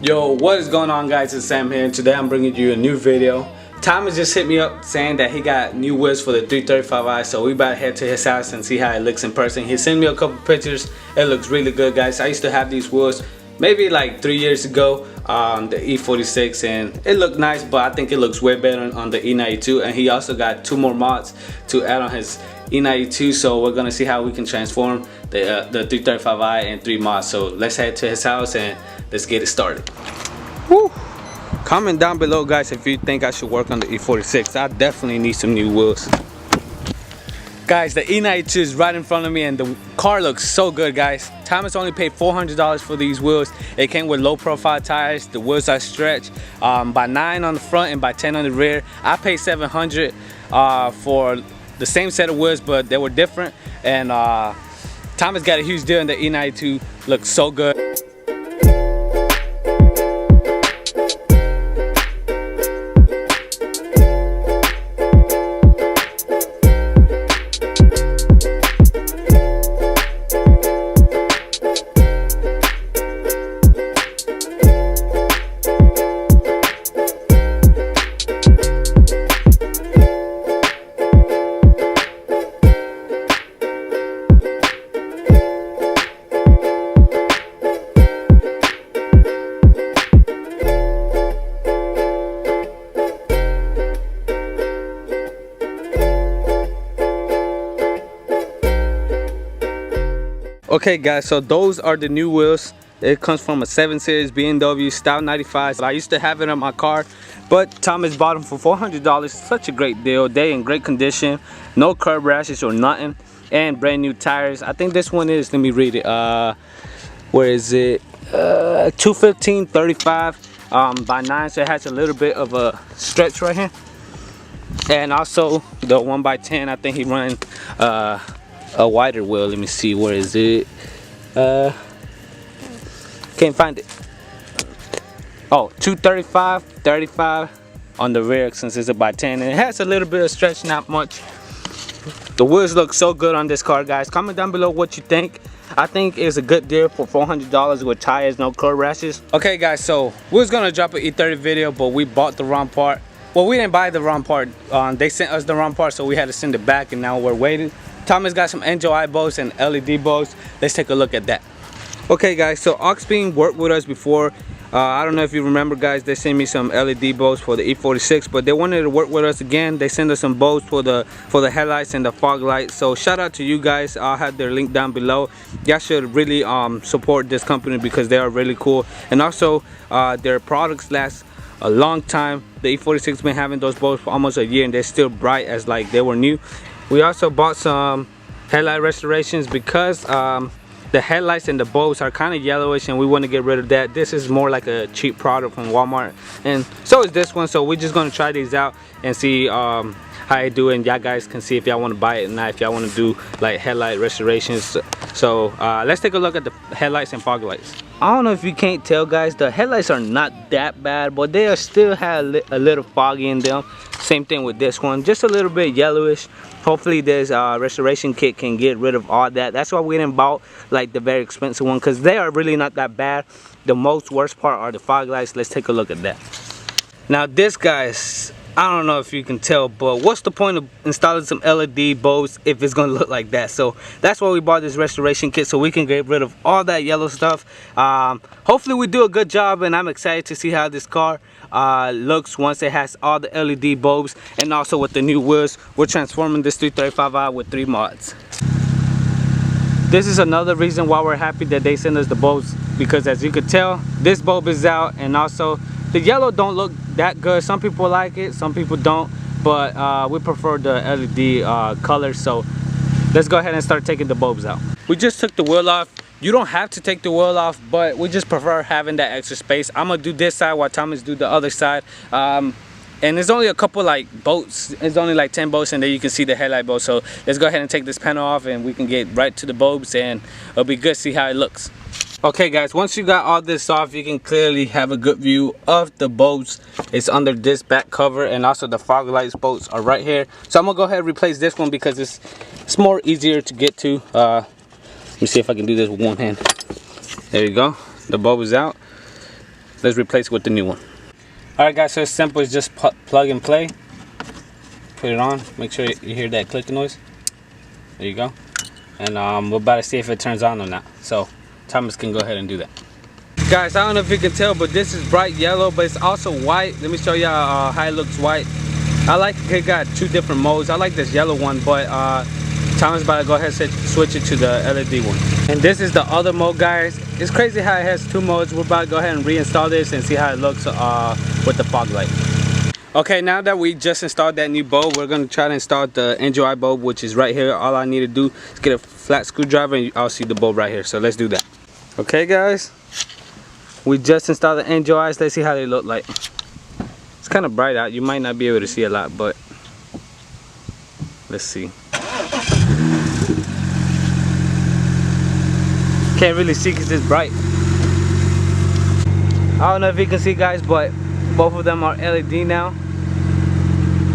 Yo, what is going on, guys? It's Sam here, and today I'm bringing you a new video. Thomas just hit me up saying that he got new wheels for the 335i, so we about to head to his house and see how it looks in person. He sent me a couple pictures. It looks really good, guys. I used to have these wheels maybe like 3 years ago on the E46, and it looked nice, but I think it looks way better on the E92. And he also got 2 more mods to add on his E92, so we're gonna see how we can transform the 335i and 3 mods. So let's head to his house and let's get it started. Woo. Comment down below, guys, if you think I should work on the E46. I definitely need some new wheels. Guys, the E92 is right in front of me and the car looks so good, guys. Thomas only paid $400 for these wheels. It came with low profile tires. The wheels are stretched by 9 on the front and by 10 on the rear. I paid $700 for the same set of wheels, but they were different. And Thomas got a huge deal, and the E92 looks so good. Okay, guys, so those are the new wheels. It comes from a 7 Series BMW Style 95. I used to have it on my car, but Thomas bought them for $400. Such a great deal. They in great condition, no curb rashes or nothing, and brand new tires. I think this one is, let me read it, where is it, 215/35 by 9, so it has a little bit of a stretch right here. And also the 1x10, I think he run a wider wheel. Let me see, where is it? Can't find it. Oh, 235/35 on the rear, since it's a by 10, and it has a little bit of stretch, not much. The wheels look so good on this car, guys. Comment down below what you think. I think it's a good deal for $400 with tires, no curb rashes. Okay, guys, so we was gonna drop an E30 video, but we bought the wrong part. Well, we didn't buy the wrong part. They sent us the wrong part, so we had to send it back, and now we're waiting. Thomas got some NJI bulbs and LED bulbs. Let's take a look at that. Okay, guys, so Oxbeam worked with us before. I don't know if you remember, guys, they sent me some LED bulbs for the E46, but they wanted to work with us again. They sent us some bulbs for the headlights and the fog lights. So shout out to you guys. I'll have their link down below. Y'all should really support this company because they are really cool, and also their products last a long time. The E46 been having those bulbs for almost a year, and they're still bright as like they were new. We also bought some headlight restorations because the headlights and the bulbs are kind of yellowish, and we want to get rid of that. This is more like a cheap product from Walmart, and so is this one. So we're just going to try these out and see how I do, and y'all guys can see if y'all want to buy it or not, if y'all want to do like headlight restorations. So let's take a look at the headlights and fog lights. I don't know if you can't tell, guys, the headlights are not that bad, but they are still have a little foggy in them. Same thing with this one, just a little bit yellowish. Hopefully this restoration kit can get rid of all that. That's why we didn't buy like the very expensive one, because they are really not that bad. The most worst part are the fog lights. Let's take a look at that. Now this, guys, I don't know if you can tell, but what's the point of installing some LED bulbs if it's gonna look like that? So that's why we bought this restoration kit, so we can get rid of all that yellow stuff. Hopefully we do a good job, and I'm excited to see how this car looks once it has all the LED bulbs, and also with the new wheels. We're transforming this 335i with 3 mods. This is another reason why we're happy that they sent us the bulbs, because as you could tell, this bulb is out, and also the yellow don't look that good. Some people like it, some people don't, but we prefer the LED color. So let's go ahead and start taking the bulbs out. We just took the wheel off. You don't have to take the wheel off, but we just prefer having that extra space. I'm gonna do this side while Thomas do the other side. And there's only a couple like bolts. It's only like 10 bolts, and then you can see the headlight bolt. So let's go ahead and take this panel off, and we can get right to the bulbs, and it'll be good to see how it looks. Okay, guys, once you got all this off, you can clearly have a good view of the bolts. It's under this back cover, and also the fog lights bolts are right here. So I'm gonna go ahead and replace this one because it's more easier to get to. Let me see if I can do this with one hand. There you go, the bulb is out. let's replace it with the new one. Alright guys, so it's simple. It's just plug and play. Put it on. Make sure you hear that clicking noise. There you go. And we're about to see if it turns on or not. So Thomas can go ahead and do that. Guys, I don't know if you can tell, but this is bright yellow, but it's also white. Let me show you how it looks white. I like it got two different modes. I like this yellow one, but Thomas about to go ahead and switch it to the LED one. And this is the other mode, guys. It's crazy how it has two modes. We're about to go ahead and reinstall this and see how it looks with the fog light. Okay, now that we just installed that new bulb, we're going to try to install the NGI bulb, which is right here. All I need to do is get a flat screwdriver and I'll see the bulb right here. So let's do that. Okay guys, we just installed the NGIs. Let's see how they look like. It's kind of bright out. You might not be able to see a lot, but let's see. Can't really see because it's bright. I don't know if you can see, guys, but both of them are LED now.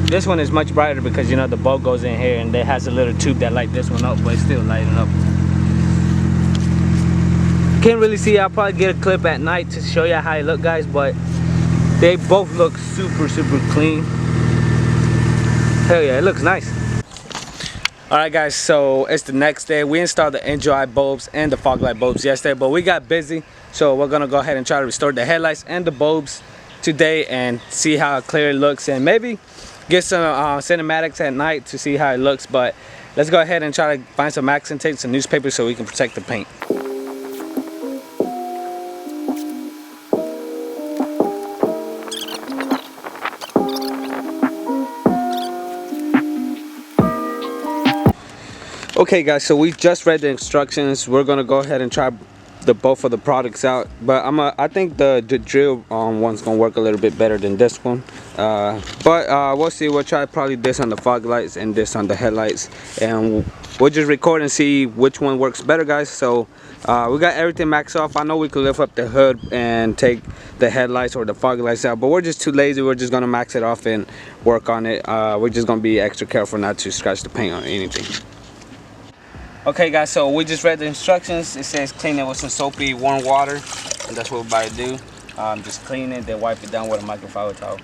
This one is much brighter because, you know, the bulb goes in here and it has a little tube that lights this one up, but it's still lighting up. Can't really see. I'll probably get a clip at night to show you how it look, guys, but they both look super clean. Hell yeah, it looks nice. Alright guys, so it's the next day. We installed the NGI bulbs and the fog light bulbs yesterday, but we got busy, so we're gonna go ahead and try to restore the headlights and the bulbs today and see how clear it looks, and maybe get some cinematics at night to see how it looks. But let's go ahead and try to find some accent tape, some newspaper, so we can protect the paint. Okay guys, so we just read the instructions. We're gonna go ahead and try both of the products out, but I think the drill one's gonna work a little bit better than this one, but we'll see. We'll try probably this on the fog lights and this on the headlights, and we'll just record and see which one works better, guys. So we got everything maxed off. I know we could lift up the hood and take the headlights or the fog lights out, but we're just too lazy. We're just gonna max it off and work on it. We're just gonna be extra careful not to scratch the paint or anything. Okay guys, so we just read the instructions. It says clean it with some soapy warm water, and that's what we're about to do. Just clean it, then wipe it down with a microfiber towel.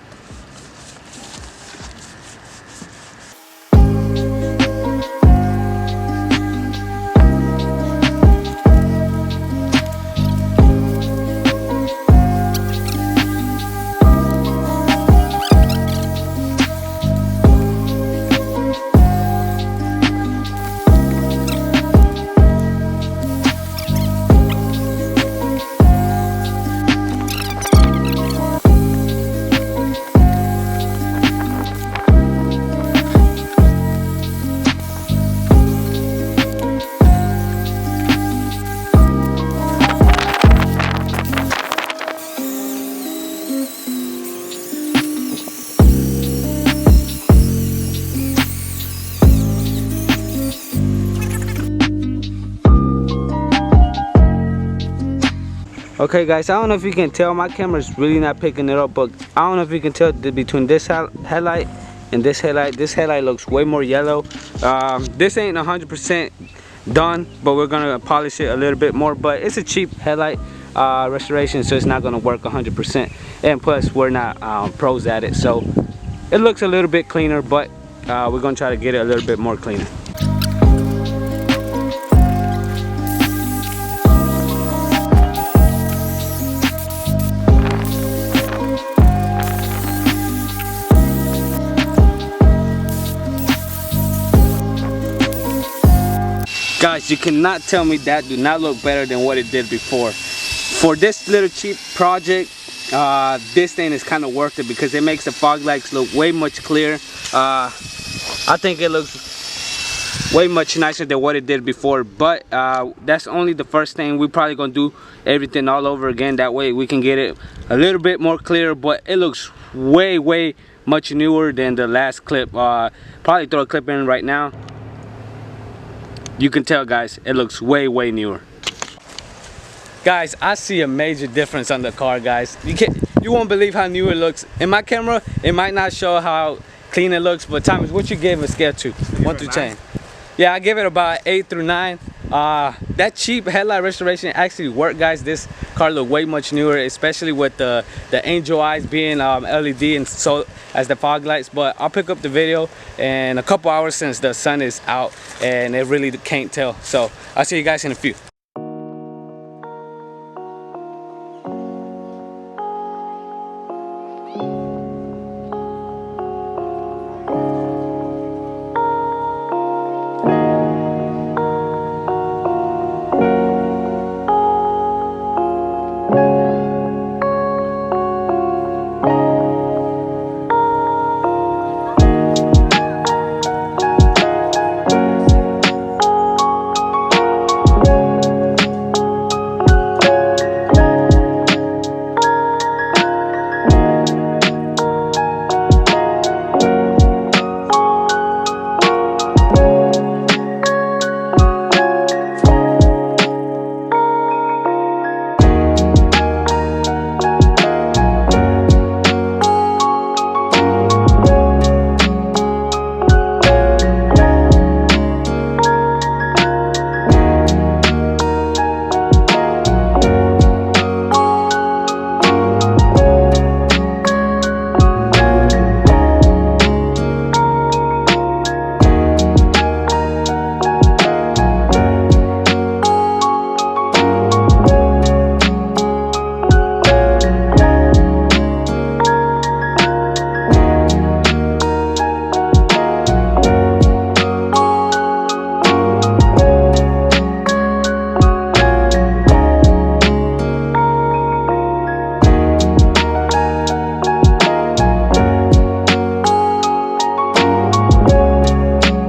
Okay guys, I don't know if you can tell, my camera's really not picking it up, but I don't know if you can tell between this headlight and this headlight looks way more yellow. This ain't 100% done, but we're gonna polish it a little bit more, but it's a cheap headlight restoration, so it's not gonna work 100%, and plus we're not pros at it, so it looks a little bit cleaner, but we're gonna try to get it a little bit more cleaner. Guys, you cannot tell me that do not look better than what it did before. For this little cheap project, this thing is kind of worth it because it makes the fog lights look way much clearer. I think it looks way much nicer than what it did before, but that's only the first thing. We're probably gonna do everything all over again, that way we can get it a little bit more clear, but it looks way much newer than the last clip. Probably throw a clip in right now. You can tell, guys, it looks way newer. Guys, I see a major difference on the car, guys. You won't believe how new it looks. In my camera, it might not show how clean it looks, but Thomas, what you give a scale to? 1 through 10? Yeah, I give it about 8 through 9. That cheap headlight restoration actually worked, guys. This car looked way much newer, especially with the angel eyes being LED and so as the fog lights. But I'll pick up the video in a couple hours since the sun is out and it really can't tell. So I'll see you guys in a few.